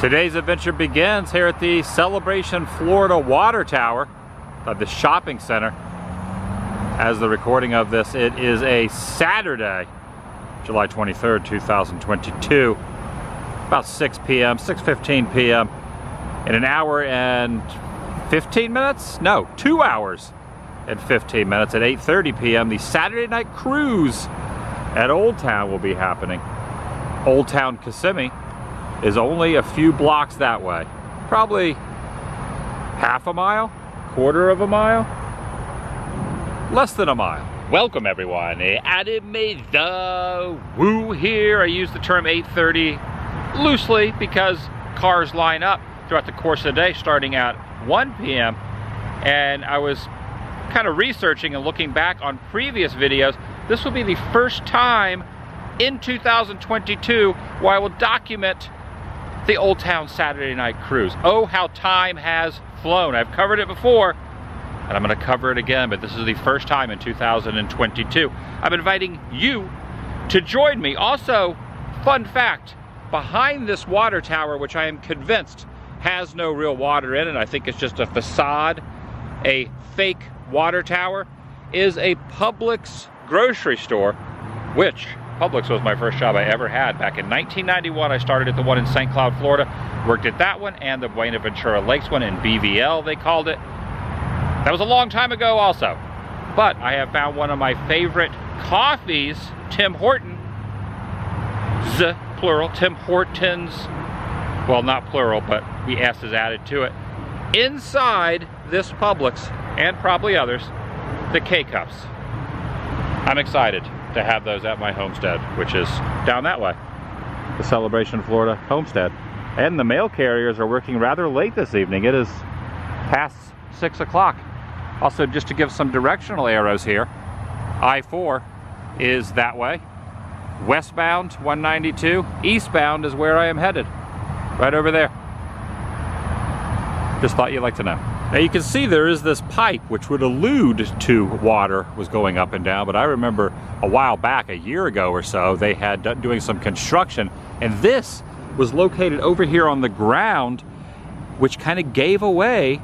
Today's adventure begins here at the Celebration Florida Water Tower of the shopping center. As the recording of this, it is a Saturday, July 23rd, 2022, about 6 p.m., 6:15 p.m. In an hour and 15 minutes? No, 2 hours and 15 minutes at 8:30 p.m. the Saturday night cruise at Old Town will be happening. Old Town Kissimmee is only a few blocks that way. Probably half a mile, quarter of a mile, less than a mile. Welcome everyone, TheDailyWoo here. I use the term 8:30 loosely because cars line up throughout the course of the day starting at 1 p.m. and I was kind of researching and looking back on previous videos. This will be the first time in 2022 where I will document the Old Town Saturday night cruise. Oh, how time has flown. I've covered it before and I'm going to cover it again, but this is the first time in 2022. I'm inviting you to join me. Also, fun fact, behind this water tower, which I am convinced has no real water in it, I think it's just a facade, a fake water tower, is a Publix grocery store, which Publix was my first job I ever had. Back in 1991, I started at the one in St. Cloud, Florida, worked at that one and the Buenaventura Lakes one in BVL, they called it. That was a long time ago also. But I have found one of my favorite coffees, Tim Hortons, plural, Tim Hortons, well, not plural, but the S is added to it, inside this Publix, and probably others, the K-Cups. I'm excited to have those at my homestead, which is down that way, the Celebration Florida homestead. And the mail carriers are working rather late this evening. It is past 6 o'clock. Also, just to give some directional arrows here, I-4 is that way. Westbound, 192. Eastbound is where I am headed. Right over there. Just thought you'd like to know. Now you can see there is this pipe which would allude to water was going up and down, but I remember a while back, a year ago or so, they had doing some construction, and this was located over here on the ground, which kind of gave away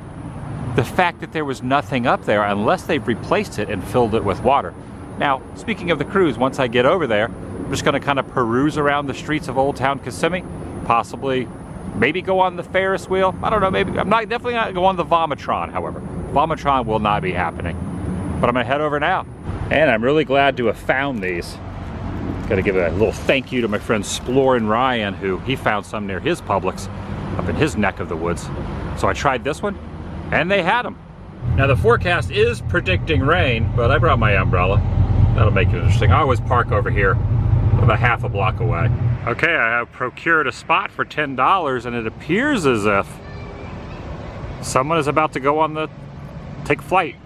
the fact that there was nothing up there unless they've replaced it and filled it with water. Now, speaking of the cruise, once I get over there, I'm just going to kind of peruse around the streets of Old Town Kissimmee, possibly maybe go on the Ferris wheel. I don't know, maybe. I'm not definitely not going on the Vomitron, however. Vomitron will not be happening. But I'm going to head over now. And I'm really glad to have found these. Got to give a little thank you to my friend Splorin Ryan, who he found some near his Publix up in his neck of the woods. So I tried this one, and they had them. Now the forecast is predicting rain, but I brought my umbrella. That'll make it interesting. I always park over here about half a block away. Okay, I have procured a spot for $10, and it appears as if someone is about to go on the take flight.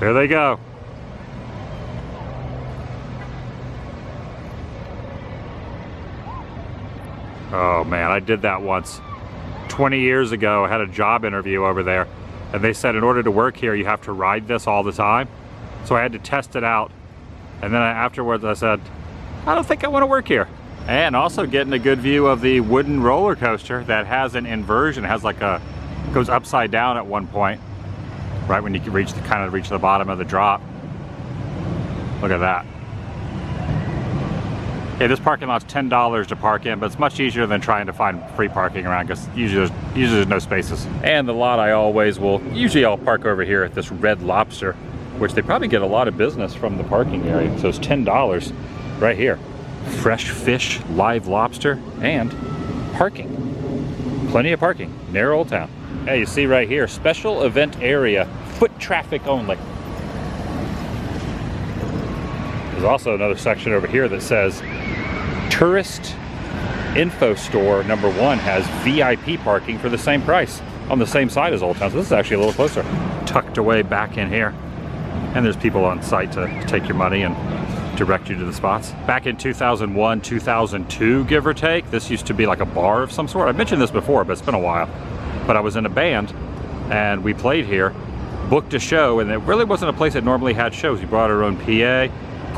There they go. Oh man, I did that once. 20 years ago, I had a job interview over there, and they said in order to work here, you have to ride this all the time. So I had to test it out. And then afterwards I said, I don't think I want to work here. And also getting a good view of the wooden roller coaster that has an inversion. It has like a, goes upside down at one point, right when you can reach the reach the bottom of the drop. Look at that. Okay, this parking lot's $10 to park in, but it's much easier than trying to find free parking around because usually there's no spaces. And the lot usually I'll park over here at this Red Lobster, which they probably get a lot of business from the parking area. So it's $10 right here. Fresh fish, live lobster, and parking. Plenty of parking near Old Town. Hey, you see right here, special event area, foot traffic only. There's also another section over here that says Tourist Info Store number 1 has VIP parking for the same price on the same side as Old Town. So this is actually a little closer. Tucked away back in here. And there's people on site to take your money and direct you to the spots. Back in 2001, 2002, give or take, this used to be like a bar of some sort. I've mentioned this before, but it's been a while. But I was in a band and we played here, booked a show, and it really wasn't a place that normally had shows. We brought our own PA.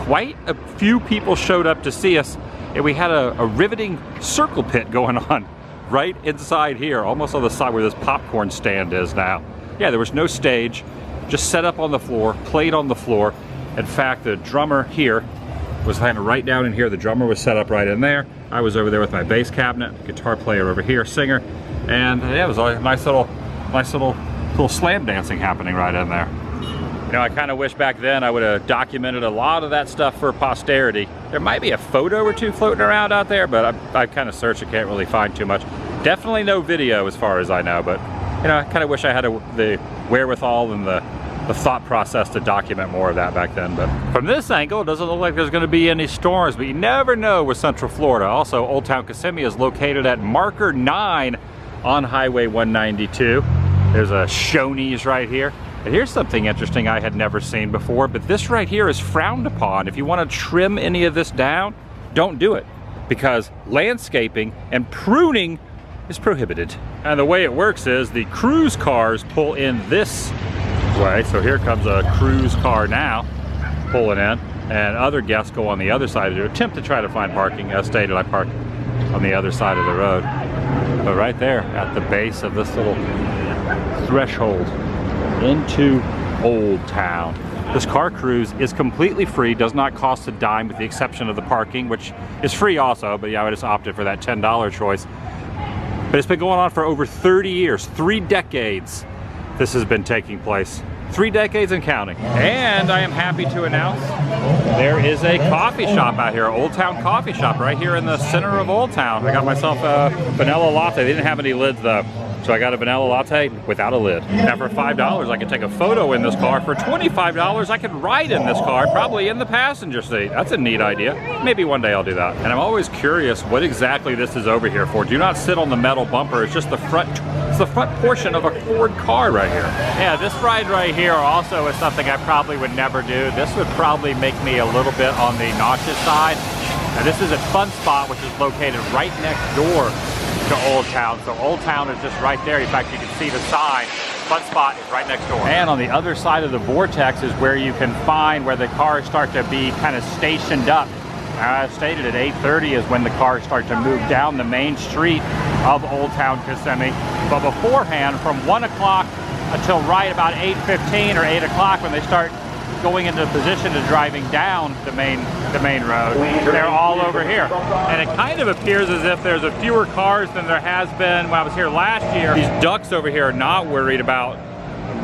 Quite a few people showed up to see us, and we had a riveting circle pit going on right inside here, almost on the side where this popcorn stand is now. Yeah, there was no stage, just set up on the floor, played on the floor. In fact, the drummer here was kind of right down in here. The drummer was set up right in there. I was over there with my bass cabinet, guitar player over here, singer, and yeah, it was a nice little slam dancing happening right in there. You know, I kind of wish back then I would have documented a lot of that stuff for posterity. There might be a photo or two floating around out there, but I've kind of searched, I can't really find too much. Definitely no video as far as I know, but you know, I kind of wish I had the wherewithal and the thought process to document more of that back then. But from this angle, it doesn't look like there's going to be any storms, but you never know with Central Florida. Also, Old Town Kissimmee is located at marker 9 on Highway 192. There's a Shoney's right here. And here's something interesting I had never seen before, but this right here is frowned upon. If you want to trim any of this down, don't do it, because landscaping and pruning is prohibited. And the way it works is the cruise cars pull in this way. So here comes a cruise car now pulling in, and other guests go on the other side to attempt to try to find parking. As stated, I park on the other side of the road. But right there at the base of this little threshold into Old Town. This car cruise is completely free, does not cost a dime with the exception of the parking, which is free also, but yeah, I just opted for that $10 choice. But it's been going on for over 30 years, 3 decades this has been taking place. 3 decades and counting. And I am happy to announce there is a coffee shop out here, Old Town Coffee Shop, right here in the center of Old Town. I got myself a vanilla latte. They didn't have any lids though, so I got a vanilla latte without a lid. Now for $5, I could take a photo in this car. For $25, I could ride in this car, probably in the passenger seat. That's a neat idea. Maybe one day I'll do that. And I'm always curious what exactly this is over here for. Do not sit on the metal bumper. It's just the front. It's the front portion of a Ford car right here. Yeah, this ride right here also is something I probably would never do. This would probably make me a little bit on the nauseous side. Now this is at Fun Spot, which is located right next door to Old Town. So Old Town is just right there. In fact, you can see the sign. Fun Spot is right next door. And on the other side of the vortex is where you can find where the cars start to be kind of stationed up. As stated, at 8:30 is when the cars start to move down the main street of Old Town Kissimmee. But beforehand, from 1 o'clock until right about 8:15 or 8 o'clock, when they start going into position to driving down the main road, they're all over here. And it kind of appears as if there's a fewer cars than there has been when I was here last year. These ducks over here are not worried about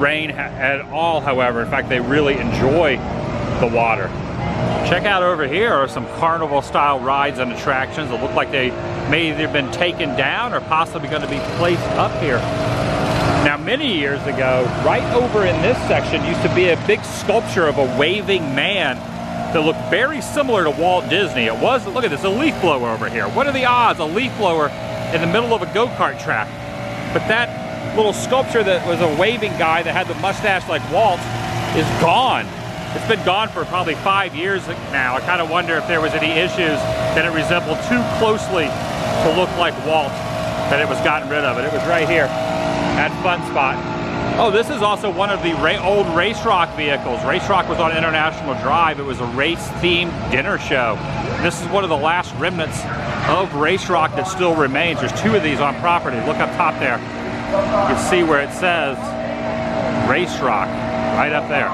rain at all, however. In fact, they really enjoy the water. Check out over here are some carnival style rides and attractions that look like they may either been taken down or possibly going to be placed up here. Now, many years ago, right over in this section used to be a big sculpture of a waving man that looked very similar to Walt Disney. It was, look at this, a leaf blower over here. What are the odds? A leaf blower in the middle of a go-kart track. But that little sculpture that was a waving guy that had the mustache like Walt is gone. It's been gone for probably 5 years now. I kind of wonder if there was any issues that it resembled too closely to look like Walt, that it was gotten rid of it. It was right here at Fun Spot. Oh, this is also one of the old Race Rock vehicles. Race Rock was on International Drive. It was a race-themed dinner show. This is one of the last remnants of Race Rock that still remains. There's 2 of these on property. Look up top there. You can see where it says Race Rock, right up there.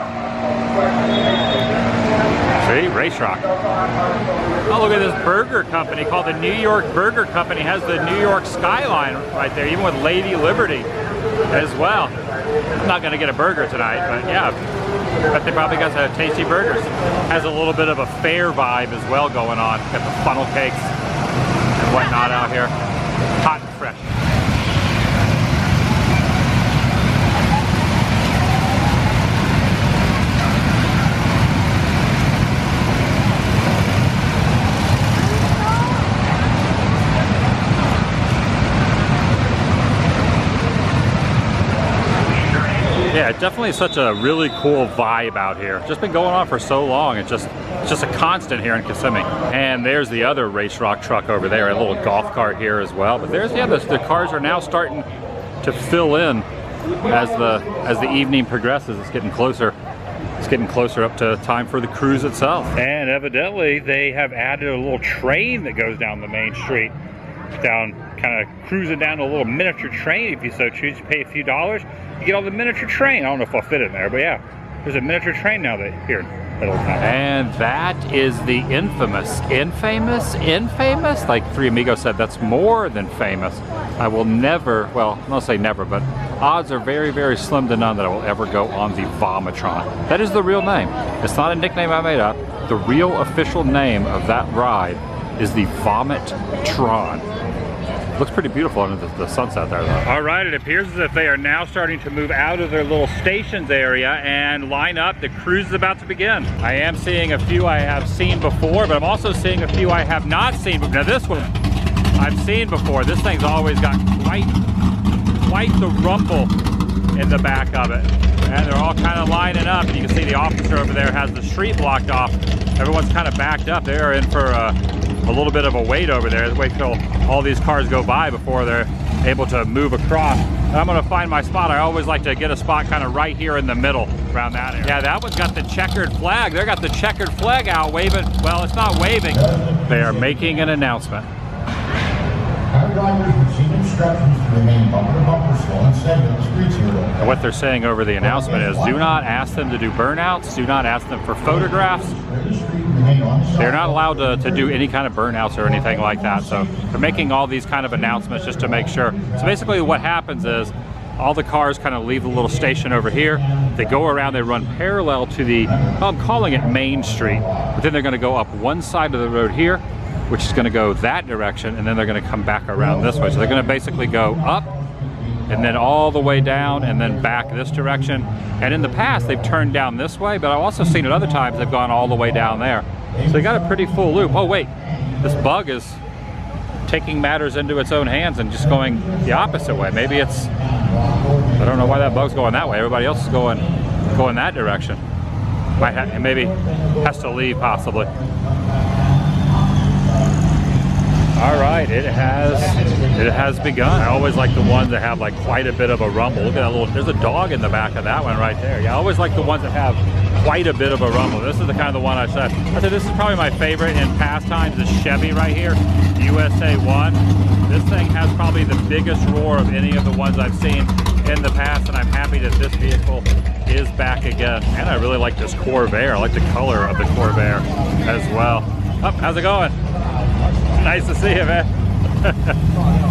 See, Race Rock. Oh, look at this burger company called the New York Burger Company. It has the New York skyline right there, even with Lady Liberty as well. I'm not gonna get a burger tonight, but yeah, but they probably got some tasty burgers. Has a little bit of a fair vibe as well going on. Got the funnel cakes and whatnot out here, hot and fresh. Yeah, definitely such a really cool vibe out here. Just been going on for so long. It's just a constant here in Kissimmee. And there's the other Race Rock truck over there, a little golf cart here as well. But there's the cars are now starting to fill in as the evening progresses. It's getting closer. It's getting closer up to time for the cruise itself. And evidently they have added a little train that goes down the main street. Down, kind of cruising down a little miniature train if you so choose. You pay a few dollars, you get on the miniature train. I don't know if I'll fit in there, but yeah, there's a miniature train now that here. And that is the infamous, like Three Amigos said, that's more than famous. I will never, well, I won't say never, but odds are very, very slim to none that I will ever go on the Vomitron. That is the real name. It's not a nickname I made up. The real official name of that ride is the Vomitron. Looks pretty beautiful under the sunset there, though. All right, it appears as if they are now starting to move out of their little stations area and line up. The cruise is about to begin. I am seeing a few I have seen before, but I'm also seeing a few I have not seen. Now this one I've seen before. This thing's always got quite the rumble in the back of it. And they're all kind of lining up, and you can see the officer over there has the street blocked off. Everyone's kind of backed up. They are in for a little bit of a wait over there. Wait till all these cars go by before they're able to move across. And I'm gonna find my spot. I always like to get a spot kind of right here in the middle, around that area. Yeah, that one's got the checkered flag. They got the checkered flag out waving. Well, it's not waving. They are making an announcement. Drivers receive instructions to remain bumper to bumper slow and steady on the streets here. And what they're saying over the announcement is, do not ask them to do burnouts, do not ask them for photographs. They're not allowed to do any kind of burnouts or anything like that. So they're making all these kind of announcements just to make sure. So basically what happens is, all the cars kind of leave the little station over here. They go around, they run parallel to the, I'm calling it Main Street, but then they're gonna go up one side of the road here, which is gonna go that direction, and then they're gonna come back around this way. So they're gonna basically go up, and then all the way down, and then back this direction. And in the past, they've turned down this way, but I've also seen it other times they've gone all the way down there. So they got a pretty full loop. Oh wait, this bug is taking matters into its own hands and just going the opposite way. Maybe it's, I don't know why that bug's going that way. Everybody else is going that direction. Maybe has to leave possibly. All right, it has begun. I always like the ones that have like quite a bit of a rumble. Look at that little, there's a dog in the back of that one right there. Yeah, I always like the ones that have quite a bit of a rumble. This is the kind of the one I said this is probably my favorite in past times, the Chevy right here, USA 1. This thing has probably the biggest roar of any of the ones I've seen in the past, and I'm happy that this vehicle is back again. And I really like this Corvair. I like the color of the Corvair as well. Oh, how's it going? Nice to see you, man.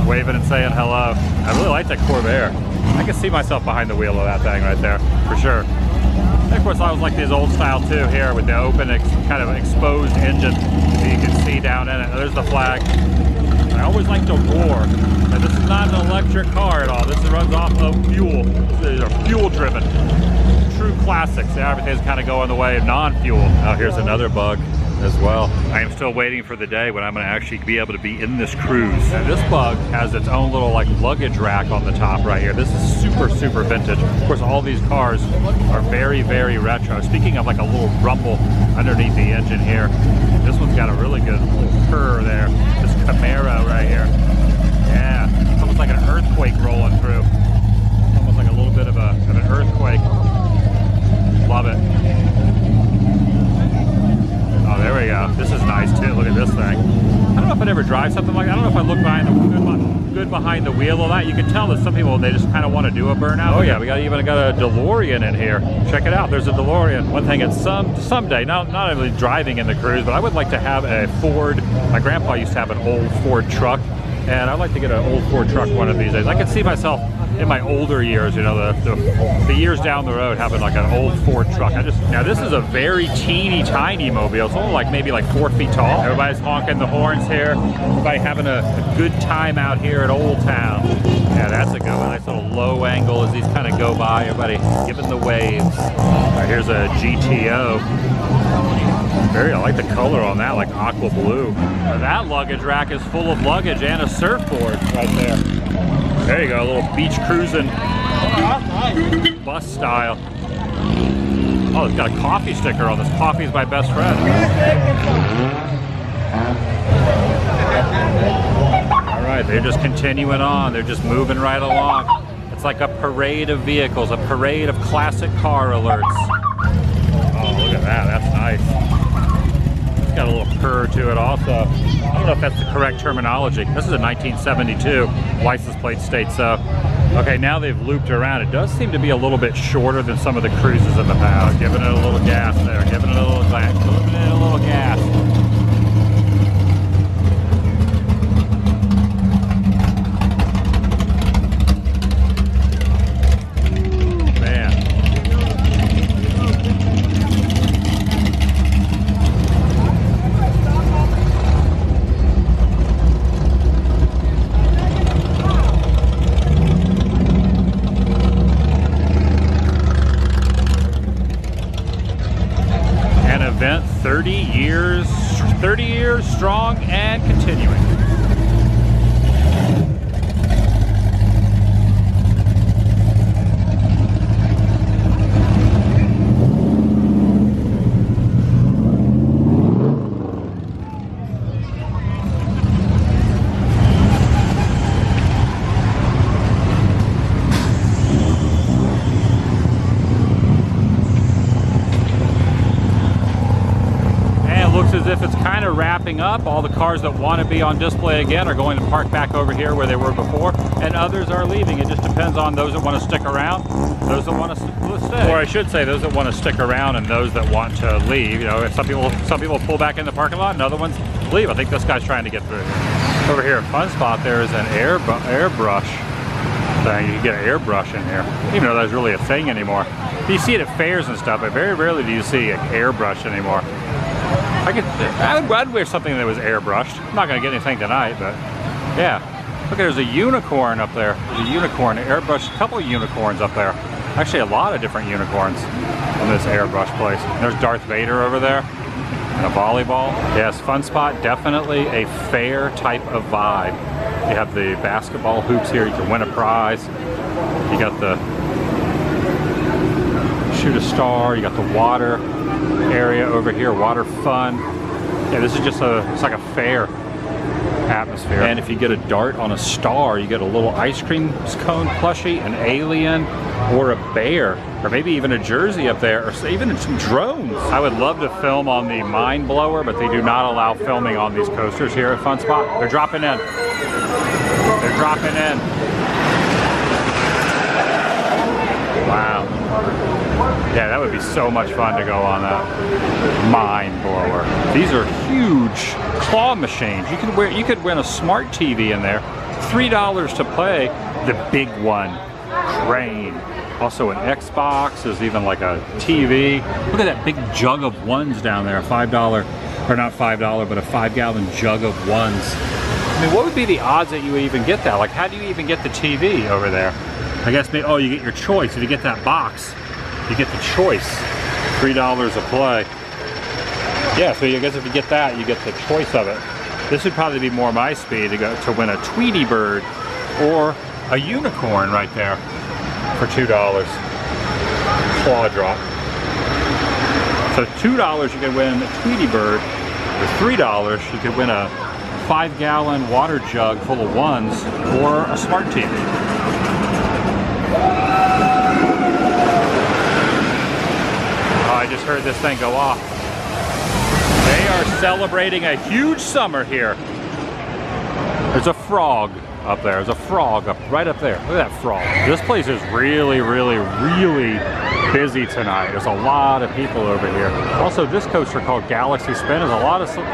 Waving and saying hello. I really like that Corvair. I can see myself behind the wheel of that thing right there, for sure. And of course, I always like these old style too here with the open, kind of exposed engine that you can see down in it. There's the flag. I always like the roar. Now, this is not an electric car at all. This runs off of fuel. These are fuel driven. True classics. Yeah, everything's kind of going the way of non-fuel. Oh, here's another bug as well. I am still waiting for the day when I'm going to actually be able to be in this cruise. And this bug has its own little like luggage rack on the top right here. This is super, super vintage. Of course, all these cars are very, very retro. Speaking of like a little rumble underneath the engine here, this one's got a really good little purr there. This Camaro right here. Yeah, it's almost like an earthquake rolling through. Almost like a little bit of an earthquake. Love it. Oh, there we go. This is nice too. Look at this thing. I don't know if I'd ever drive something like that. I don't know if I look good behind the wheel of that. You can tell that some people, they just kind of want to do a burnout. Oh yeah, we even got a DeLorean in here. Check it out. There's a DeLorean. One thing, it's someday, not really driving in the cruise, but I would like to have a Ford. My grandpa used to have an old Ford truck, and I'd like to get an old Ford truck one of these days. I could see myself in my older years, you know, the years down the road, having like an old Ford truck. Now this is a very teeny tiny mobile. It's only like maybe like 4 feet tall. Everybody's honking the horns here. Everybody having a good time out here at Old Town. Yeah, that's a good one. Nice little low angle as these kind of go by. Everybody giving the waves. All right, here's a GTO. I like the color on that, like aqua blue. Now that luggage rack is full of luggage and a surfboard right there. There you go, a little beach cruising bus style. Oh, it's got a coffee sticker on this. Coffee's my best friend. All right, they're just continuing on. They're just moving right along. It's like a parade of vehicles, a parade of classic car alerts. that, that's nice. It's got a little purr to it also. I don't know if that's the correct terminology. This is a 1972 license plate states so. Okay, now they've looped around. It does seem to be a little bit shorter than some of the cruises in the past. Giving it a little gas there, giving it a little gas, giving it a little gas. Event 30 years strong and continuing. As if it's kind of wrapping up. All the cars that want to be on display again are going to park back over here where they were before, and others are leaving. It just depends on those that want to stick around, those that want to stay. Or I should say those that want to stick around and those that want to leave. You know, some people pull back in the parking lot and other ones leave. I think this guy's trying to get through. Over here at Fun Spot there is an airbrush thing. You can get an airbrush in here. I didn't even know that was really a thing anymore. You see it at fairs and stuff, but very rarely do you see an airbrush anymore. I'd wear something that was airbrushed. I'm not going to get anything tonight, but yeah. Look, there's a unicorn up there. There's a unicorn, airbrushed, a couple of unicorns up there. Actually, a lot of different unicorns on this airbrush place. There's Darth Vader over there and a volleyball. Yes, Fun Spot, definitely a fair type of vibe. You have the basketball hoops here. You can win a prize. You got the shoot a star. You got the water area over here, water fun. Yeah, this is just it's like a fair atmosphere. And if you get a dart on a star, you get a little ice cream cone plushie, an alien, or a bear, or maybe even a jersey up there, or even some drones. I would love to film on the Mind Blower, but they do not allow filming on these coasters here at Fun Spot. They're dropping in. They're dropping in. Wow. Yeah, that would be so much fun to go on that Mind Blower. These are huge claw machines. You could win a smart TV in there. $3 to play the big one, Crane. Also an Xbox. There's even like a TV. Look at that big jug of ones down there. $5, or not $5, but a 5-gallon jug of ones. I mean, what would be the odds that you would even get that? Like, how do you even get the TV over there? I guess maybe, oh, you get your choice. If you get that box, you get the choice. $3 a play. Yeah, so I guess if you get that, you get the choice of it. This would probably be more my speed to win a Tweety Bird or a unicorn right there for $2. Claw drop. So $2 you could win a Tweety Bird. For $3 you could win a 5-gallon water jug full of ones or a smart TV. I just heard this thing go off. They are celebrating a huge summer here. There's a frog up there. There's a frog right up there. Look at that frog. This place is really, really, really busy tonight. There's a lot of people over here. Also, this coaster called Galaxy Spin is a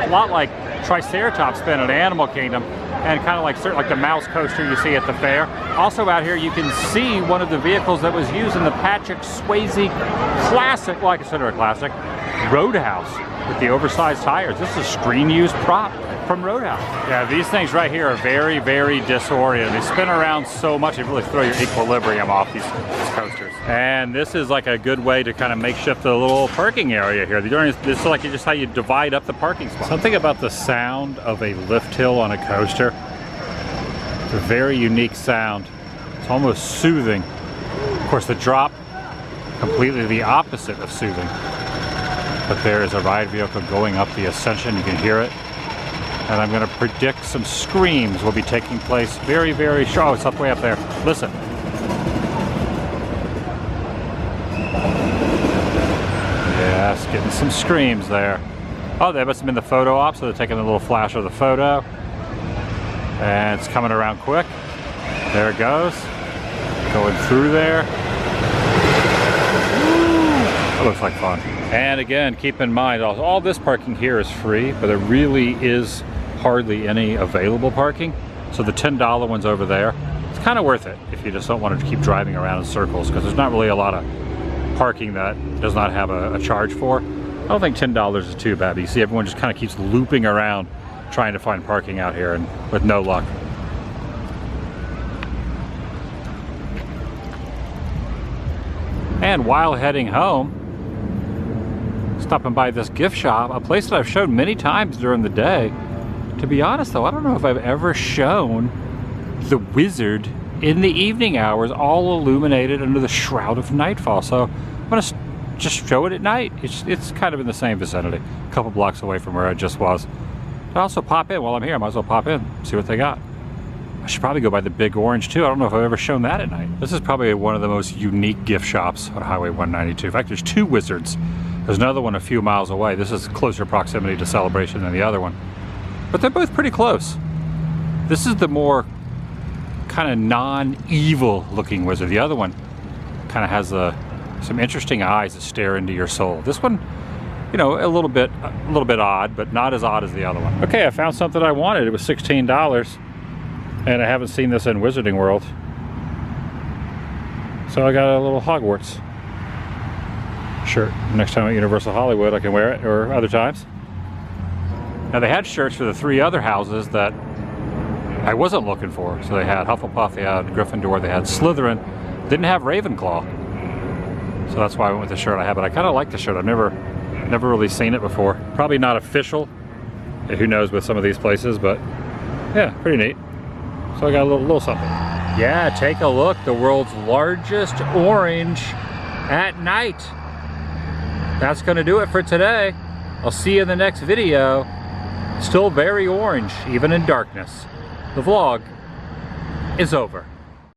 lot like Triceratops Spin at Animal Kingdom, and kind of like the mouse coaster you see at the fair. Also out here you can see one of the vehicles that was used in the Patrick Swayze classic, well I consider it a classic, Roadhouse, with the oversized tires. This is a screen used prop from Roadhouse. Yeah, these things right here are very, very disorienting. They spin around so much, they really throw your equilibrium off these coasters. And this is like a good way to kind of makeshift a little parking area here. This is like just how you divide up the parking spots. Something about the sound of a lift hill on a coaster. It's a very unique sound. It's almost soothing. Of course, the drop, completely the opposite of soothing. But there is a ride vehicle going up the ascension. You can hear it. And I'm going to predict some screams will be taking place very, very short. Oh, it's up way up there. Listen. Yes, Getting some screams there. Oh, they must have been the photo op, so they're taking a little flash of the photo. And it's coming around quick. There it goes. Going through there. That looks like fun. And again, keep in mind, all this parking here is free, but there really is hardly any available parking. So the $10 one's over there. It's kind of worth it if you just don't want to keep driving around in circles, because there's not really a lot of parking that does not have a charge for. I don't think $10 is too bad, but you see everyone just kind of keeps looping around trying to find parking out here, and with no luck. And while heading home, stopping by this gift shop, a place that I've shown many times during the day. To be honest though, I don't know if I've ever shown the Wizard in the evening hours, all illuminated under the shroud of nightfall. So I'm gonna just show it at night. It's kind of in the same vicinity, a couple blocks away from where I just was. But also pop in while I'm here. I might as well pop in, see what they got. I should probably go by the Big Orange too. I don't know if I've ever shown that at night. This is probably one of the most unique gift shops on Highway 192. In fact, there's two Wizards. There's another one a few miles away. This is closer proximity to Celebration than the other one. But they're both pretty close. This is the more kind of non-evil looking Wizard. The other one kind of has some interesting eyes that stare into your soul. This one, you know, a little bit odd, but not as odd as the other one. Okay, I found something I wanted. It was $16, and I haven't seen this in Wizarding World. So I got a little Hogwarts shirt. Next time at Universal Hollywood, I can wear it, or other times. Now they had shirts for the three other houses that I wasn't looking for. So they had Hufflepuff, they had Gryffindor, they had Slytherin. Didn't have Ravenclaw. So that's why I went with the shirt I have. But I kind of like the shirt. I've never really seen it before. Probably not official. Who knows with some of these places, but yeah, pretty neat. So I got a little something. Yeah, take a look. The world's largest orange at night. That's gonna do it for today. I'll see you in the next video. Still very orange, even in darkness. The vlog is over.